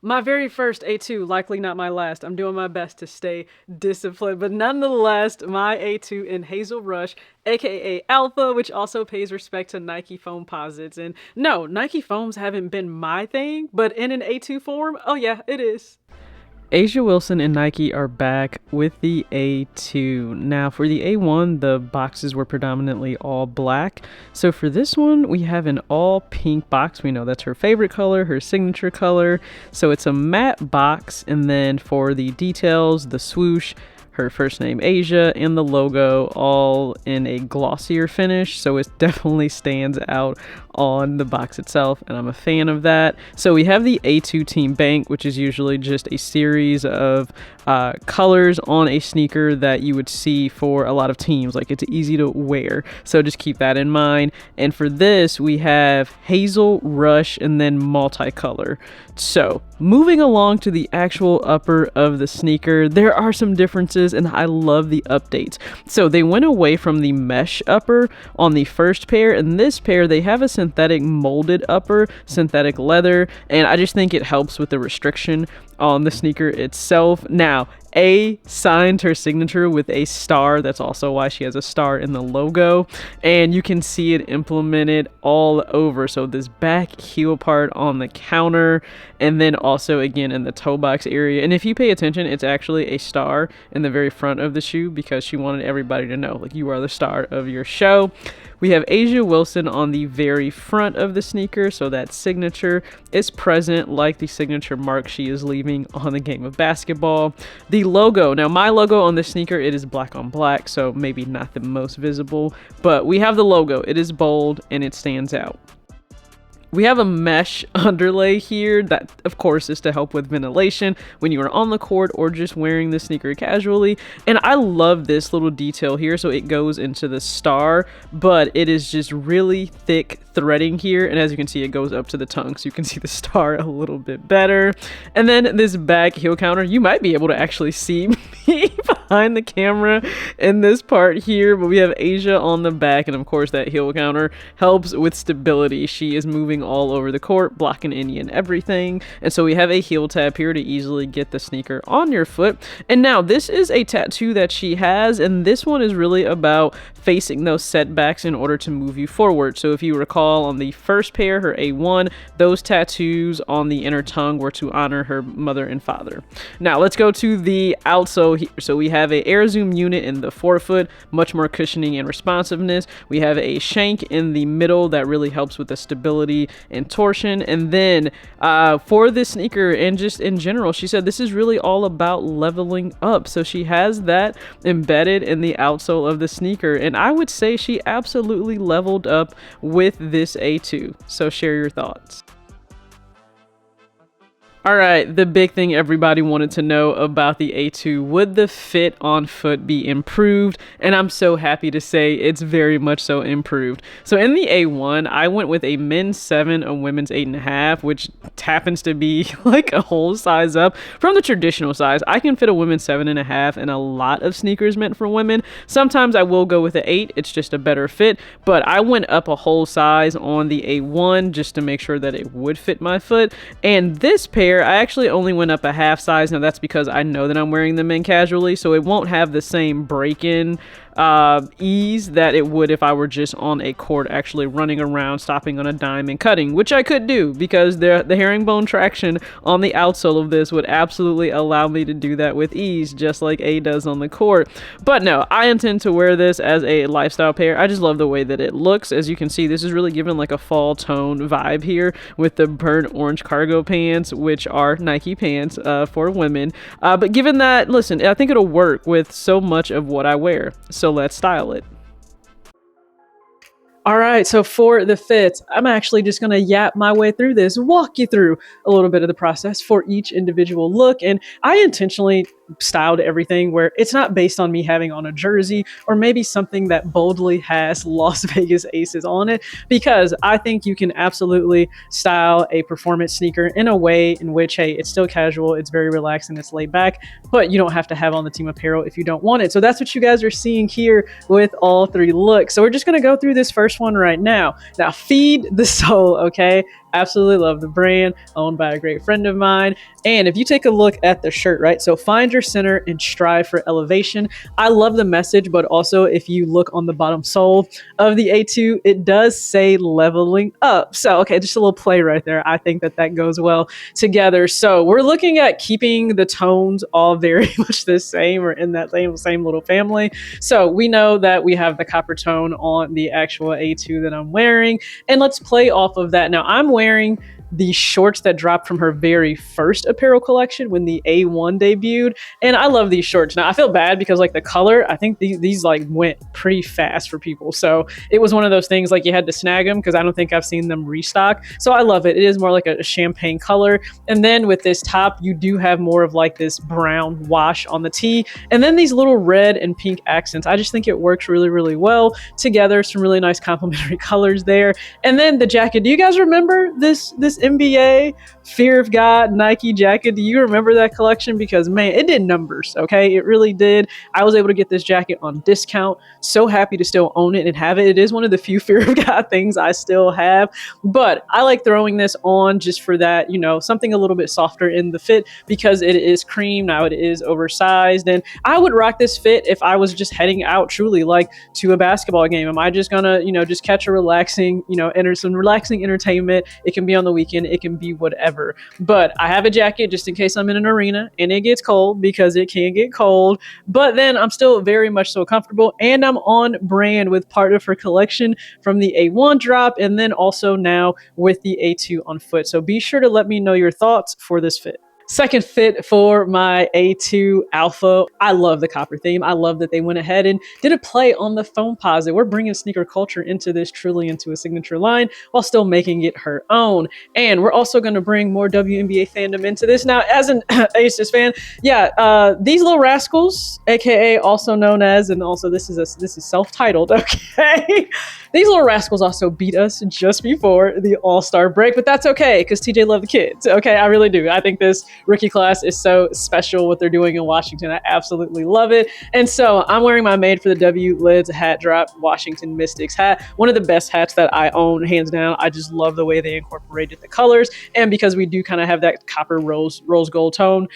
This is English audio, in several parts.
My very first A2, likely not my last. I'm doing my best to stay disciplined, but nonetheless, my A2 in Hazel Rush, aka Alpha, which also pays respect to Nike foam posits. And no, Nike foams haven't been my thing, but in an A2 form, oh yeah, it is. Asia Wilson and Nike are back with the A2. Now, for the A1, the boxes were predominantly all black. So for this one, we have an all pink box. We know that's her favorite color, her signature color. So it's a matte box. And then for the details, the swoosh, her first name Asia, and the logo all in a glossier finish, so it definitely stands out on the box itself, and I'm a fan of that. So we have the A2 Team Bank, which is usually just a series of colors on a sneaker that you would see for a lot of teams. Like, it's easy to wear, so just keep that in mind. And for this, we have Hazel, Rush, and then multicolor. So moving along to the actual upper of the sneaker, there are some differences, and I love the updates. So they went away from the mesh upper on the first pair, and this pair they have a synthetic molded upper, synthetic leather, and I just think it helps with the restriction on the sneaker itself. Now, A signed her signature with a star. That's also why she has a star in the logo, and you can see it implemented all over. So this back heel part on the counter, and then also again in the toe box area. And if you pay attention, it's actually a star in the very front of the shoe because she wanted everybody to know, like, you are the star of your show. We have Asia Wilson on the very front of the sneaker, so that signature is present like the signature mark she is leaving on the game of basketball. The logo, now my logo on this sneaker, it is black on black, so maybe not the most visible, but we have the logo. It is bold and it stands out. We have a mesh underlay here that, of course, is to help with ventilation when you are on the court or just wearing the sneaker casually. And I love this little detail here. So it goes into the star, but it is just really thick threading here. And as you can see, it goes up to the tongue, so you can see the star a little bit better. And then this back heel counter, you might be able to actually see me behind the camera in this part here, but we have Asia on the back, and of course that heel counter helps with stability. She is moving all over the court, blocking any and everything. And so we have a heel tab here to easily get the sneaker on your foot. And now this is a tattoo that she has, and this one is really about facing those setbacks in order to move you forward. So if you recall on the first pair, her A1, those tattoos on the inner tongue were to honor her mother and father. Now let's go to the outsole here. So we have a air zoom unit in the forefoot, much more cushioning and responsiveness. We have a shank in the middle that really helps with the stability and torsion. And then for this sneaker and just in general, she said this is really all about leveling up. So she has that embedded in the outsole of the sneaker, and I would say she absolutely leveled up with this A2. So share your thoughts. All right, the big thing everybody wanted to know about the A2, would the fit on foot be improved? And I'm so happy to say it's very much so improved. So in the A1, I went with a men's 7, a women's 8.5, which happens to be like a whole size up from the traditional size. I can fit a women's 7.5 in a lot of sneakers meant for women. Sometimes I will go with an 8, it's just a better fit, but I went up a whole size on the A1 just to make sure that it would fit my foot. And this pair, I actually only went up a half size. Now that's because I know that I'm wearing them in casually, so it won't have the same break-in ease that it would if I were just on a court actually running around, stopping on a dime and cutting, which I could do because the herringbone traction on the outsole of this would absolutely allow me to do that with ease, just like A does on the court. But no, I intend to wear this as a lifestyle pair. I just love the way that it looks. As you can see, this is really given like a fall tone vibe here with the burnt orange cargo pants, which are Nike pants for women. But given that, listen, I think it'll work with so much of what I wear. So let's style it. All right, so for the fits, I'm actually just gonna yap my way through this, walk you through a little bit of the process for each individual look. And I intentionally styled everything where it's not based on me having on a jersey or maybe something that boldly has Las Vegas Aces on it, because I think you can absolutely style a performance sneaker in a way in which, hey, it's still casual, it's very relaxed and it's laid back, but you don't have to have on the team apparel if you don't want it. So that's what you guys are seeing here with all three looks. So we're just gonna go through this first one right now. Now feed the sole, okay? absolutely love the brand, owned by a great friend of mine. And if you take a look at the shirt, right? So find your center and strive for elevation. I love the message, but also if you look on the bottom sole of the A2, it does say leveling up. So, okay, just a little play right there. I think that that goes well together. So we're looking at keeping the tones all very much the same, or in that same little family. So we know that we have the copper tone on the actual A2 that I'm wearing, and let's play off of that. Now I'm wearing the shorts that dropped from her very first apparel collection when the A1 debuted. And I love these shorts. Now I feel bad because like the color, I think these like went pretty fast for people. So it was one of those things like you had to snag them because I don't think I've seen them restock. So I love it. It is more like a champagne color. And then with this top, you do have more of like this brown wash on the tee. And then these little red and pink accents. I just think it works really, really well together. Some really nice complementary colors there. And then the jacket. Do you guys remember this NBA Fear of God Nike jacket? Do you remember that collection? Because man, it did numbers. Okay, it really did. I was able to get this jacket on discount. So happy to still own it and have it. It is one of the few Fear of God things I still have, but I like throwing this on just for that, you know, something a little bit softer in the fit because it is cream. Now it is oversized, and I would rock this fit if I was just heading out truly like to a basketball game. Am I just gonna, you know, just catch a relaxing, you know, enter some relaxing entertainment? It can be on the weekend, it can be whatever. But I have a jacket just in case I'm in an arena and it gets cold, because it can get cold. But then I'm still very much so comfortable, and I'm on brand with part of her collection from the A1 drop, and then also now with the A2 on foot. So be sure to let me know your thoughts for this fit. Second fit for my A2 Alpha. I love the copper theme. I love that they went ahead and did a play on the foam posit. We're bringing sneaker culture into this, truly into a signature line, while still making it her own. And we're also going to bring more WNBA fandom into this. Now, as an Aces fan, yeah, these little rascals, aka also known as, and also this is self-titled, okay? These little rascals also beat us just before the All-Star break, but that's okay because TJ loved the kids. Okay, I really do. I think this rookie class is so special what they're doing in Washington. I absolutely love it. And so I'm wearing my Made for the W Lids hat drop Washington Mystics hat. One of the best hats that I own, hands down. I just love the way they incorporated the colors. And because we do kind of have that copper rose gold tone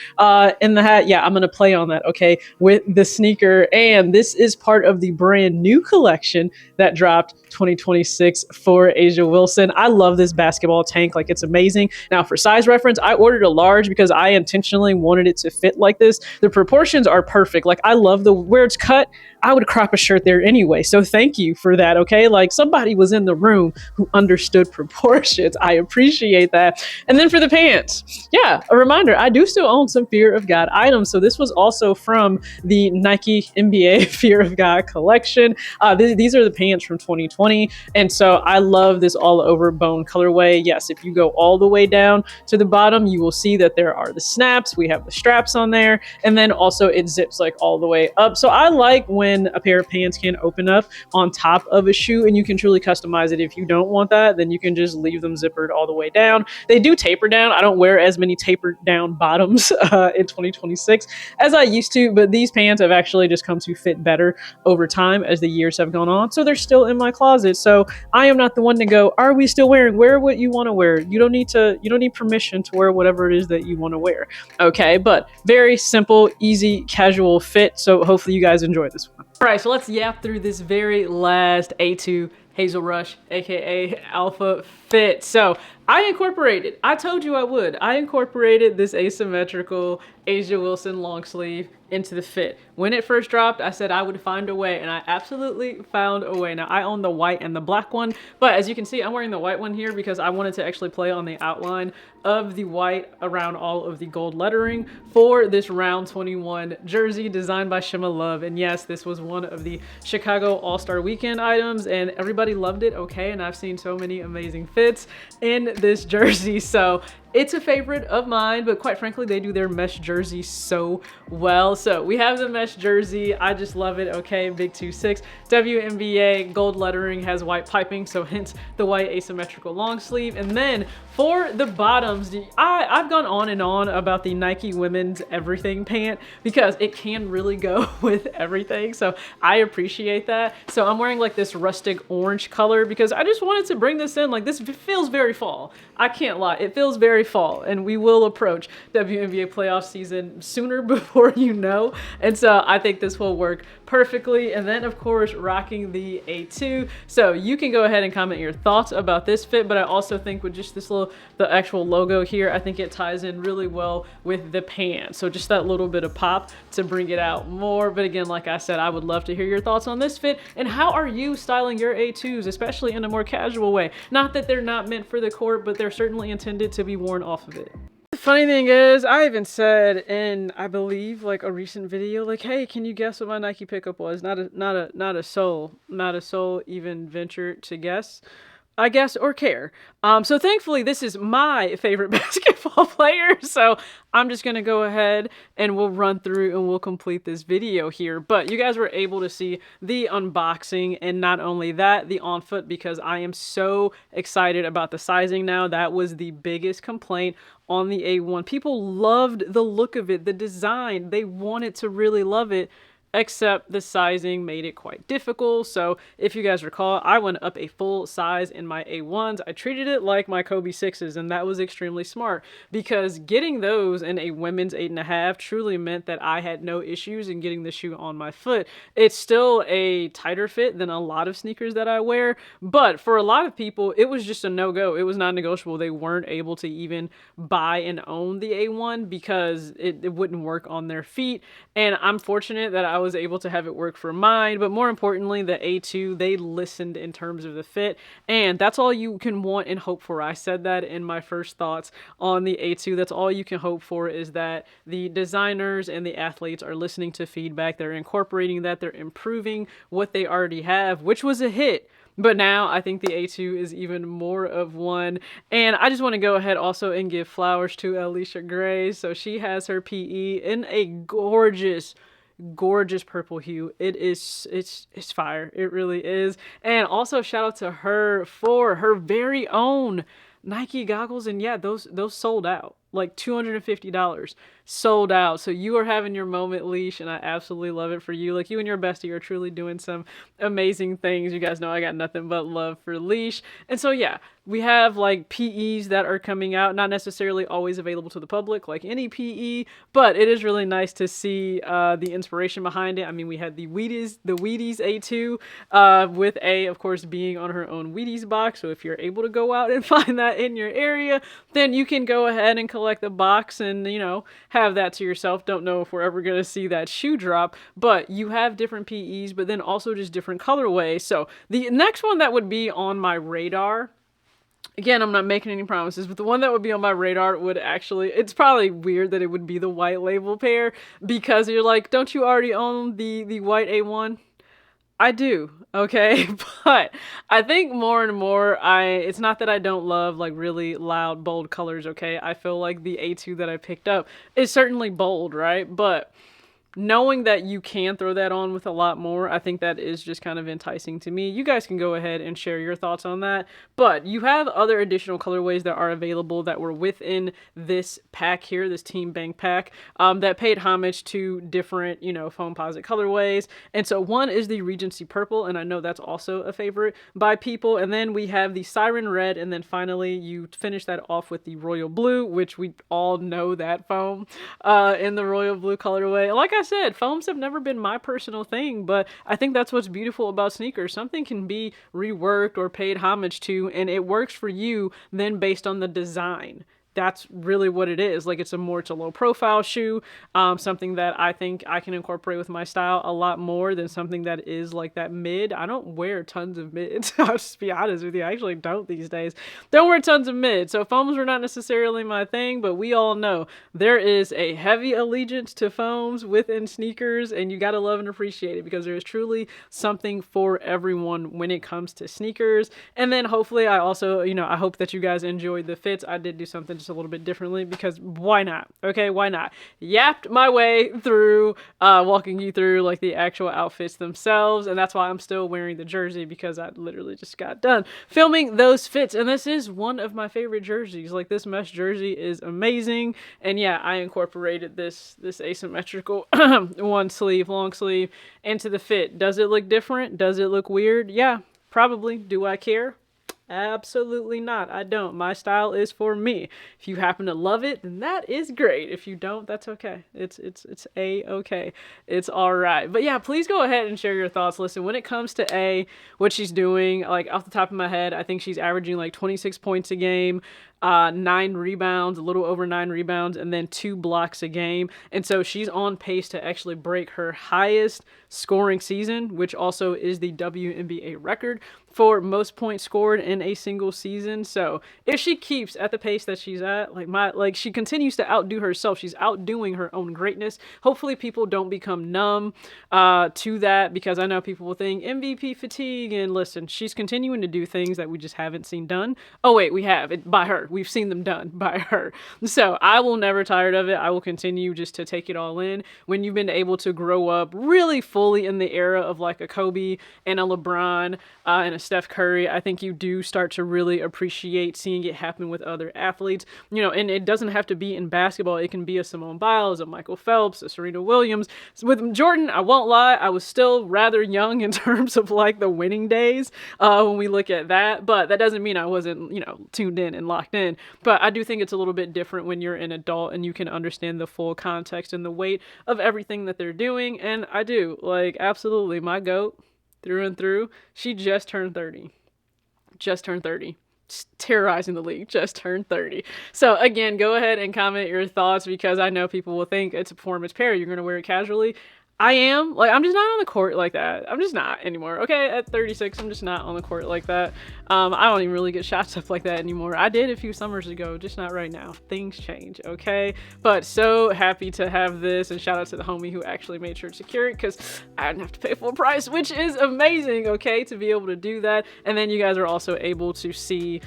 in the hat, yeah, I'm going to play on that, okay, with the sneaker. And this is part of the brand new collection that dropped 2026 for A'ja Wilson. I love this basketball tank. Like, it's amazing. Now, for size reference, I ordered a large because I intentionally wanted it to fit like this. The proportions are perfect. Like, I love where it's cut. I would crop a shirt there anyway. So thank you for that, okay? Like, somebody was in the room who understood proportions. I appreciate that. And then for the pants, yeah, a reminder, I do still own some Fear of God items. So this was also from the Nike NBA Fear of God collection. These are the pants from 2020. And so I love this all over bone colorway. Yes, if you go all the way down to the bottom, you will see that there are the snaps. We have the straps on there. And then also it zips like all the way up. So I like when a pair of pants can open up on top of a shoe, and you can truly customize it. If you don't want that, then you can just leave them zippered all the way down. They do taper down. I don't wear as many tapered down bottoms in 2026 as I used to, but these pants have actually just come to fit better over time as the years have gone on. So they're still in my closet. So I am not the one to go, are we still wearing? Wear what you want to wear. You don't need permission to wear whatever it is that you want to wear. Okay, but very simple, easy, casual fit. So hopefully you guys enjoy this one. All right, so let's yap through this very last A2 Hazel Rush, aka Alpha fit. So I told you I would. I incorporated this asymmetrical A'ja Wilson long sleeve into the fit. When it first dropped, I said I would find a way, and I absolutely found a way. Now, I own the white and the black one, but as you can see, I'm wearing the white one here because I wanted to actually play on the outline of the white around all of the gold lettering for this round 21 jersey designed by Shima Love. And yes, this was one of the Chicago All-Star Weekend items, and everybody loved it, okay? And I've seen so many amazing fits in this jersey. So It's a favorite of mine, but quite frankly, they do their mesh jersey so well. So we have the mesh jersey. I just love it. Okay, big 2-6. WNBA gold lettering, has white piping, so hence the white asymmetrical long sleeve. And then for the bottoms, I've gone on and on about the Nike women's everything pant because it can really go with everything. So I appreciate that. So I'm wearing like this rustic orange color because I just wanted to bring this in. Like, this feels very fall. I can't lie, it feels very fall, and we will approach WNBA playoff season sooner before you know. And so I think this will work perfectly. And then of course, rocking the A2. So you can go ahead and comment your thoughts about this fit, but I also think with just this little, the actual logo here, I think it ties in really well with the pants. So just that little bit of pop to bring it out more. But again, like I said, I would love to hear your thoughts on this fit, and how are you styling your A2s, especially in a more casual way. Not that they're not meant for the court, but they're certainly intended to be worn off of it. The funny thing is, I even said in, I believe, like a recent video, like, hey, can you guess what my Nike pickup was? Not a soul even ventured to guess, I guess, or care. So thankfully, this is my favorite basketball player. So I'm just gonna go ahead and we'll run through and we'll complete this video here. But you guys were able to see the unboxing, and not only that, the on foot, because I am so excited about the sizing now. That was the biggest complaint on the A1. People loved the look of it, the design. They wanted to really love it, except the sizing made it quite difficult. So if you guys recall, I went up a full size in my A1s. I treated it like my Kobe 6s, and that was extremely smart, because getting those in a women's 8.5 truly meant that I had no issues in getting the shoe on my foot. It's still a tighter fit than a lot of sneakers that I wear, but for a lot of people, it was just a no-go. It was not negotiable. They weren't able to even buy and own the A1 because it wouldn't work on their feet. And I'm fortunate that I was able to have it work for mine, but more importantly, the A2, they listened in terms of the fit, and that's all you can want and hope for. I said that in my first thoughts on the A2. That's all you can hope for, is that the designers and the athletes are listening to feedback. They're incorporating that. They're improving what they already have, which was a hit. But now I think the A2 is even more of one. And I just want to go ahead also and give flowers to Allisha Gray. So she has her PE in a gorgeous purple hue. It's fire. It really is. And also shout out to her for her very own Nike goggles. And yeah, those sold out. Like $250 sold out. So you are having your moment, Leash, and I absolutely love it for you. Like, you and your bestie are truly doing some amazing things. You guys know I got nothing but love for Leash. And so yeah, we have like PEs that are coming out, not necessarily always available to the public like any PE, but it is really nice to see the inspiration behind it. I mean, we had the Wheaties A2 with A, of course, being on her own Wheaties box. So if you're able to go out and find that in your area, then you can go ahead and collect the box and, you know, have that to yourself. Don't know if we're ever going to see that shoe drop, but you have different PEs, but then also just different colorways. So the next one that would be on my radar, again, I'm not making any promises, but the one that would be on my radar would actually, it's probably weird that it would be the white label pair, because you're like, don't you already own the white A1? I do, okay? But I think more and more, it's not that I don't love like really loud, bold colors, okay? I feel like the A2 that I picked up is certainly bold, right? But knowing that you can throw that on with a lot more, I think that is just kind of enticing to me. You guys can go ahead and share your thoughts on that. But you have other additional colorways that are available that were within this pack here, this Team Bank pack, that paid homage to different, you know, Foamposite colorways. And so one is the Regency Purple, and I know that's also a favorite by people. And then we have the Siren Red, and then finally you finish that off with the Royal Blue, which we all know that foam in the Royal Blue colorway. Like I said, foams have never been my personal thing, but I think that's what's beautiful about sneakers. Something can be reworked or paid homage to, and it works for you then based on the design. That's really what it is. Like, it's a low profile shoe, something that I think I can incorporate with my style a lot more than something that is like that mid. I don't wear tons of mids. I'll just be honest with you. I actually don't these days. Don't wear tons of mids. So foams were not necessarily my thing, but we all know there is a heavy allegiance to foams within sneakers, and you got to love and appreciate it, because there is truly something for everyone when it comes to sneakers. And then hopefully I also, you know, I hope that you guys enjoyed the fits. I did do something to just a little bit differently because why not? Okay, why not? Yapped my way through walking you through like the actual outfits themselves, and that's why I'm still wearing the jersey because I literally just got done filming those fits, and this is one of my favorite jerseys. Like, this mesh jersey is amazing, and yeah, I incorporated this asymmetrical long sleeve into the fit. Does it look different? Does it look weird? Yeah, probably. Do I care? Absolutely not. I don't. My style is for me. If you happen to love it, then that is great. If you don't, that's okay. It's A-okay. It's all right. But yeah, please go ahead and share your thoughts. Listen, when it comes to A, what she's doing, like off the top of my head, I think she's averaging like 26 points a game, 9 rebounds, a little over 9 rebounds, and then 2 blocks a game. And so she's on pace to actually break her highest scoring season, which also is the WNBA record for most points scored in a single season. So if she keeps at the pace that she's at, like she continues to outdo herself, she's outdoing her own greatness. Hopefully people don't become numb to that, because I know people will think MVP fatigue, and listen, she's continuing to do things that we just haven't seen done. Oh wait, we have it by her. We've seen them done by her. So I will never tire of it. I will continue just to take it all in. When you've been able to grow up really fully in the era of like a Kobe and a LeBron and a Steph Curry, I think you do start to really appreciate seeing it happen with other athletes. You know, and it doesn't have to be in basketball. It can be a Simone Biles, a Michael Phelps, a Serena Williams. So with Jordan, I won't lie, I was still rather young in terms of like the winning days when we look at that. But that doesn't mean I wasn't, you know, tuned in and locked in. But I do think it's a little bit different when you're an adult and you can understand the full context and the weight of everything that they're doing. And I do, like, absolutely, my GOAT through and through, she just turned 30. Just turned 30. Just terrorizing the league. Just turned 30. So again, go ahead and comment your thoughts, because I know people will think it's a performance pair. You're going to wear it casually. I am. Like, I'm just not on the court like that. I'm just not anymore. Okay, at 36, I'm just not on the court like that. I don't even really get shots up like that anymore. I did a few summers ago, just not right now. Things change, okay? But so happy to have this, and shout out to the homie who actually made sure to secure it, because I didn't have to pay full price, which is amazing, okay, to be able to do that. And then you guys are also able to see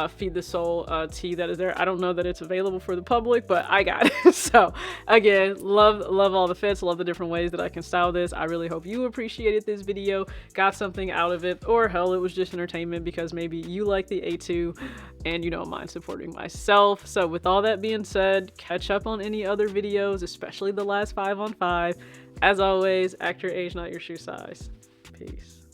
Feed the Soul tee that is there. I don't know that it's available for the public, but I got it. So again, love all the fits, love the different ways that I can style this. I really hope you appreciated this video, got something out of it, or hell, it was just entertainment because maybe you like the A2 and you don't mind supporting myself. So with all that being said, catch up on any other videos, especially the last 5 on 5. As always, act your age, not your shoe size. Peace.